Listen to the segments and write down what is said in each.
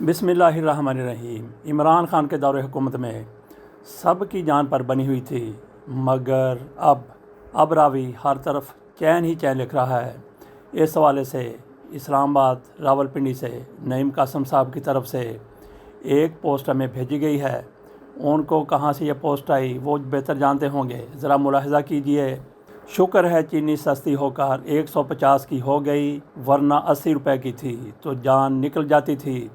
बिस्मिल्लाहिर्रहमानिर्रहीम। इमरान खान के दौरे हुकूमत में सब की जान पर बनी हुई थी, मगर अब रावी हर तरफ चैन ही चैन लिख रहा है। इस हवाले से इस्लामाबाद रावलपिंडी से नईम कासम साहब की तरफ से एक पोस्ट हमें भेजी गई है। उनको कहाँ से ये पोस्ट आई वो बेहतर जानते होंगे, ज़रा मुलाहिज़ा कीजिए। शुक्र है चीनी सस्ती होकर 150 की हो गई, वरना 80 रुपए की थी तो जान निकल जाती थी।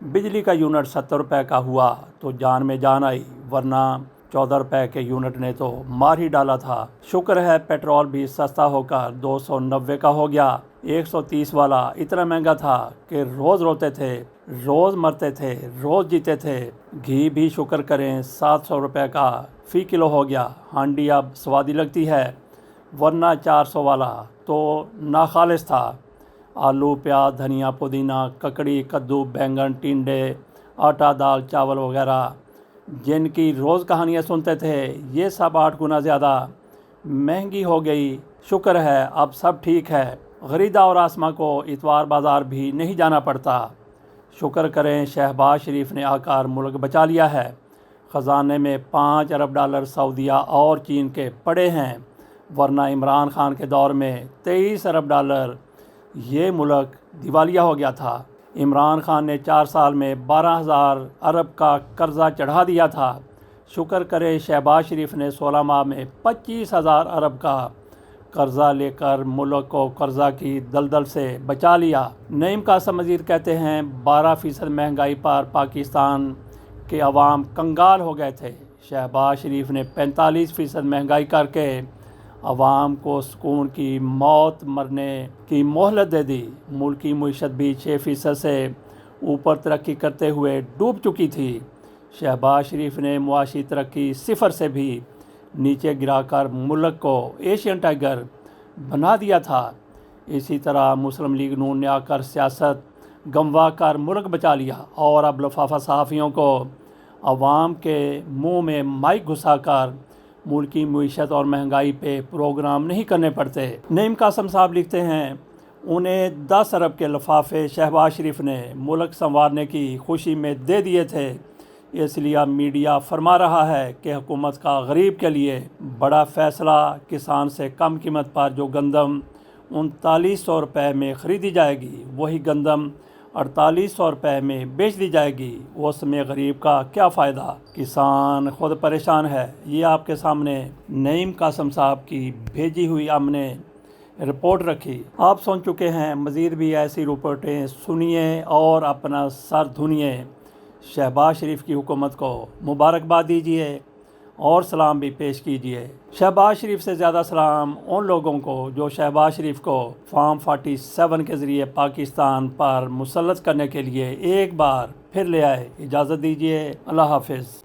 बिजली का यूनिट 70 रुपए का हुआ तो जान में जान आई, वरना 14 रुपए के यूनिट ने तो मार ही डाला था। शुक्र है पेट्रोल भी सस्ता होकर 290 का हो गया। 130 वाला इतना महंगा था कि रोज़ रोते थे, रोज़ मरते थे, रोज़ जीते थे। घी भी शुक्र करें 700 रुपए का फ़ी किलो हो गया। हांडी अब स्वादी लगती है, वरना 400 वाला तो नाखालिस था। आलू, प्याज, धनिया, पुदीना, ककड़ी, कद्दू, बैंगन, टिंडे, आटा, दाल, चावल वगैरह जिनकी रोज़ कहानियाँ सुनते थे, ये सब 8 गुना ज़्यादा महंगी हो गई। शुक्र है अब सब ठीक है। गरीदा और आसमा को इतवार बाज़ार भी नहीं जाना पड़ता। शुक्र करें शहबाज शरीफ ने आकर मुल्क बचा लिया है। ख़जाने में 5 अरब डॉलर सऊदीया और चीन के पड़े हैं, वरना इमरान खान के दौर में 23 अरब डॉलर ये मुल्क दिवालिया हो गया था। इमरान खान ने 4 साल में 12,000 अरब का कर्ज़ा चढ़ा दिया था। शुक्र करे शहबाज शरीफ ने 16 माह में 25,000 अरब का कर्ज़ा लेकर मुल्क को कर्ज़ा की दलदल से बचा लिया। नईम कासम मजीद कहते हैं 12% महंगाई पर पाकिस्तान के अवाम कंगाल हो गए थे। शहबाज शरीफ ने 45% महंगाई करके अवाम को सुकून की मौत मरने की मोहलत दे दी। मुल्क की मईशत भी 6% से ऊपर तरक्की करते हुए डूब चुकी थी। शहबाज शरीफ ने मुआशी तरक्की 0 से भी नीचे गिराकर मुल्क को एशियन टाइगर बना दिया था। इसी तरह मुस्लिम लीग नून ने आकर सियासत गंवा कर मुल्क बचा लिया और अब लफाफा सहाफ़ियों को अवाम के मुंह में माइक घुसाकर मुल्क की मईशत और महंगाई पे प्रोग्राम नहीं करने पड़ते। नईम कासम साहब लिखते हैं उन्हें 10 अरब के लफाफे शहबाज शरीफ ने मुल्क संवारने की खुशी में दे दिए थे। इसलिए मीडिया फरमा रहा है कि हुकूमत का गरीब के लिए बड़ा फ़ैसला, किसान से कम कीमत पर जो गंदम 3900 रुपये में ख़रीदी जाएगी, वही गंदम 4800 रुपये में बेच दी जाएगी। उसमें गरीब का क्या फ़ायदा, किसान खुद परेशान है। ये आपके सामने नईम कासम साहब की भेजी हुई हमने रिपोर्ट रखी। आप सुन चुके हैं, मज़ीद भी ऐसी रिपोर्टें सुनिए और अपना सर धुनिए। शहबाज शरीफ की हुकूमत को मुबारकबाद दीजिए और सलाम भी पेश कीजिए। शहबाज शरीफ से ज़्यादा सलाम उन लोगों को जो शहबाज शरीफ को फॉर्म 47 के ज़रिए पाकिस्तान पर मुसल्लत करने के लिए एक बार फिर ले आए। इजाज़त दीजिए। अल्लाह हाफ़िज़।